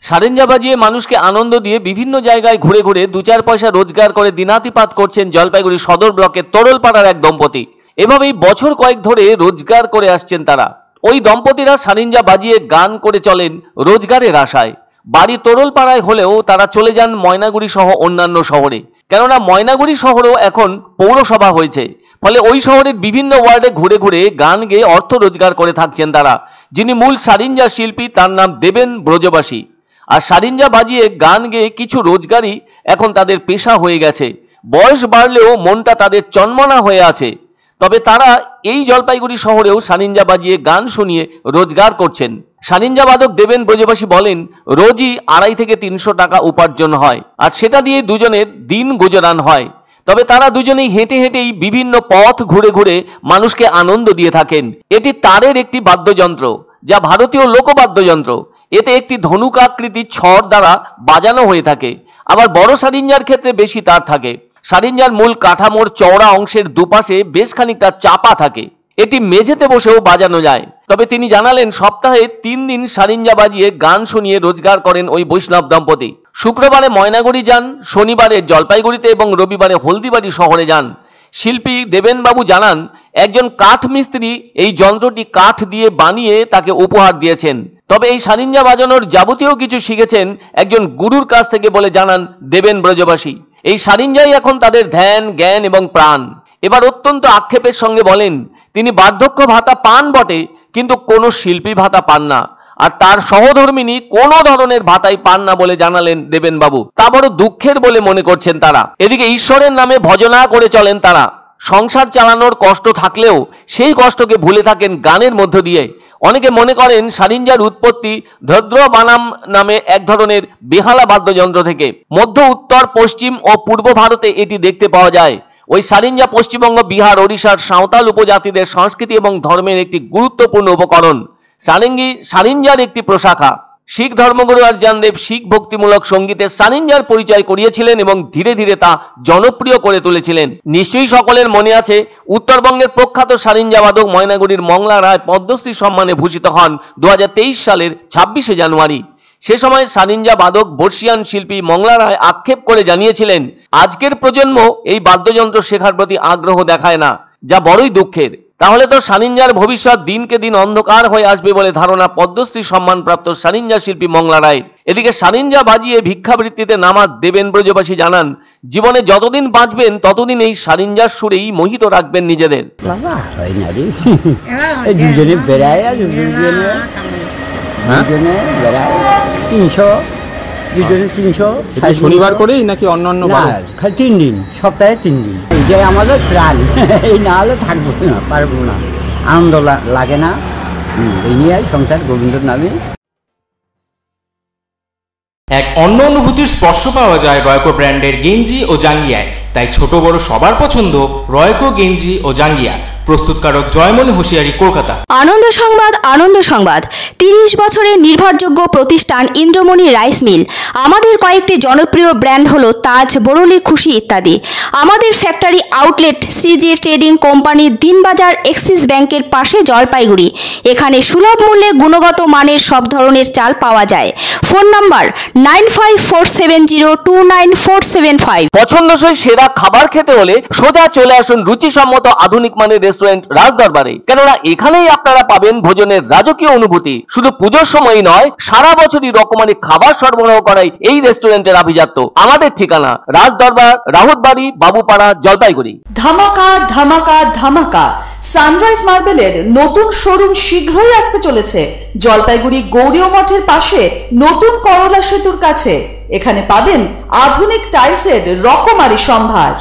সারেঞ্জা বাজিয়ে মানুষকে আনন্দ দিয়ে বিভিন্ন জায়গায় ঘুরে ঘুরে 2-4 পয়সা রোজগার করে দিনাতিপাত করছেন জলপাইগুড়ি সদর ব্লকের তোরলপাড়ার এক দম্পতি। এভাবেই বছর কয়েক ধরে রোজগার করে আসছেন তারা। ওই দম্পতিরা সারেঞ্জা বাজিয়ে গান করে চলেন রোজগারের আশায়। বাড়ি তোরলপাড়ায় হলেও তারা চলে যান ময়নাগুড়ি সহ অন্যান্য শহরে, কেননা ময়নাগুড়ি শহরও এখন পৌরসভা হয়েছে। ফলে ওই শহরের বিভিন্ন ওয়ার্ডে ঘুরে ঘুরে গান গেয়ে অর্থ রোজগার করে থাকছেন তারা। যিনি মূল সারেঞ্জা শিল্পী তার নাম দেবেন ব্রজবাসী। আর সারেঞ্জা বাজিয়ে গান গেয়ে কিছু রোজগারই এখন তাদের পেশা হয়ে গেছে। বয়স বাড়লেও মনটা তাদের চনমনা হয়ে আছে। তবে তারা এই জলপাইগুড়ি শহরেও সারেঞ্জা বাজিয়ে গান শুনিয়ে রোজগার করছেন। সারেঞ্জা বাদক দেবেন ব্রজবাসী বলেন, রোজই 250 থেকে 300 টাকা উপার্জন হয়, আর সেটা দিয়ে দুজনের দিন গুজরান হয়। তবে তারা দুজনেই হেঁটে হেঁটেই বিভিন্ন পথ ঘুরে ঘুরে মানুষকে আনন্দ দিয়ে থাকেন। এটি তারের একটি বাদ্যযন্ত্র, যা ভারতীয় লোকবাদ্যযন্ত্র। এতে একটি ধনুক আকৃতির ছড় দ্বারা বাজানো হয়ে থাকে। আবার বড় সারেঞ্জার ক্ষেত্রে বেশি তার থাকে। সারেঞ্জার মূল কাঠামোর চওড়া অংশের দুপাশে বেশ খানিকটা চাপা থাকে। এটি মেঝেতে বসেও বাজানো যায়। তবে তিনি জানালেন, সপ্তাহে 3 দিন সারেঞ্জা বাজিয়ে গান শুনিয়ে রোজগার করেন ওই বৈষ্ণব দম্পতি। শুক্রবারে ময়নাগুড়ি যান, শনিবারে জলপাইগুড়িতে এবং রবিবারে হলদিবাড়ি শহরে যান। শিল্পী দেবেনবাবু জানান, একজন কাঠ মিস্ত্রি এই যন্ত্রটি কাঠ দিয়ে বানিয়ে তাকে উপহার দিয়েছেন। তবে এই সারেঞ্জা বাজানোর যাবতীয় কিছু শিখেছেন একজন গুরুর কাছ থেকে বলে জানান দেবেন ব্রজবাসী। এই সারেঞ্জাই এখন তাদের ধ্যান, জ্ঞান এবং প্রাণ। এবার অত্যন্ত আক্ষেপের সঙ্গে বলেন, তিনি বার্ধক্য ভাতা পান বটে, কিন্তু কোনো শিল্পী ভাতা পান না। আর তার সহধর্মিনী কোনো ধরনের ভাতাই পান না বলে জানালেন দেবেনবাবু। তা বড় দুঃখের বলে মনে করছেন তারা। এদিকে ঈশ্বরের নামে ভজনা করে চলেন তারা। সংসার চালানোর কষ্ট থাকলেও সেই কষ্টকে ভুলে থাকেন গানের মধ্য দিয়ে। অনেকে মনে করেন সারেঞ্জার উৎপত্তি ধ্রদ্র বানাম নামে এক ধরনের বেহালা বাদ্যযন্ত্র থেকে। মধ্য, উত্তর, পশ্চিম ও পূর্ব ভারতে এটি দেখতে পাওয়া যায়। ওই সারেঞ্জা পশ্চিমবঙ্গ, বিহার, ওড়িশার সাঁওতাল উপজাতিদের সংস্কৃতি এবং ধর্মের একটি গুরুত্বপূর্ণ উপকরণ। সারেঞ্জার একটি প্রশাখা। শিখ ধর্মগুরু আরজান দেব শিখ ভক্তিমূলক সঙ্গীতের সারেঞ্জার পরিচয় করিয়েছিলেন এবং ধীরে ধীরে তা জনপ্রিয় করে তুলেছিলেন। নিশ্চয়ই সকলের মনে আছে, উত্তরবঙ্গের প্রখ্যাত সারেঞ্জা বাদক ময়নাগুড়ির মংলা রায় পদ্মশ্রী সম্মানে ভূষিত হন 2023 সালের 26শে জানুয়ারি। সে সময় সারেঞ্জা বাদক বর্ষিয়ান শিল্পী মংলা রায় আক্ষেপ করে জানিয়েছিলেন, আজকের প্রজন্ম এই বাদ্যযন্ত্র শেখার প্রতি আগ্রহ দেখায় না, যা বড়ই দুঃখের। তাহলে তো সারেঞ্জার ভবিষ্যৎ দিনকে দিন অন্ধকার হয়ে আসবে বলে ধারণা পদ্মশ্রী সম্মানপ্রাপ্ত সারেঞ্জা শিল্পী মংলা রায়ের। এদিকে সারেঞ্জা বাজিয়ে ভিক্ষাবৃত্তিতে নামা দেবেন ব্রজবাসী জানান, জীবনে যতদিন বাঁচবেন ততদিন এই সারেঞ্জার সুরেই মোহিত রাখবেন নিজেদের। শনিবার করেই নাকি অন্য খালি 3 দিন, সপ্তাহে 3 দিন। এইটাই আমাদের প্রাণ। এই না হলে থাকবো না, পারবো না, আনন্দ লাগে না। এই নিয়ে সংসার গোবিন্দর নামে। এক অন্য অনুভূতির স্পর্শ পাওয়া যায় রয়কো ব্র্যান্ডের গেঞ্জি ও জাঙ্গিয়ায়। তাই ছোট বড় সবার পছন্দ রয়কো গেঞ্জি ও জাঙ্গিয়া। প্রস্তুতকারক জয়মনি হোশিয়ারি, কলকাতা। আনন্দ সংবাদ, আনন্দ সংবাদ। 30 বছরের নির্ভরযোগ্য প্রতিষ্ঠান ইন্দ্রমণি রাইস মিল। আমাদের কয়েকটি জনপ্রিয় ব্র্যান্ড হলো তাজ, বরলি, খুশি ইত্যাদি। আমাদের factory outlet CG trading company, Dinbazar, axis ব্যাংকের পাশে, জলপাইগুড়ি। এখানে সুলভ মূল্যে গুণগত মানের সব ধরনের চাল পাওয়া যায়। Phone number 9547029475। পছন্দসই সেরা খাবার খেতে হলে সোজা চলে আসুন রুচিসম্মত আধুনিক মানের রেস্টুরেন্ট রাজদরবারে। কেননা এখানেই আপনারা পাবেন ভোজনের রাজকীয় অনুভূতি। শুধু পুজোর সময় নয়, সারা বছরই রকমারি খাবার সরবরাহ করাই এই রেস্টুরেন্টের আভিজাত্য। আমাদের ঠিকানা রাজদরবার, রাহুতবাড়ি, বাবুপাড়া, জলপাইগুড়ি। ধামাকা ধামাকা ধামাকা। সানরাইজ মার্বেলের নতুন শোরুম শীঘ্রই আসতে চলেছে জলপাইগুড়ি গৌরীয় মঠের পাশে নতুন করলা সেতুর কাছে। এখানে পাবেন আধুনিক টাইলসের রকমারি সম্ভার।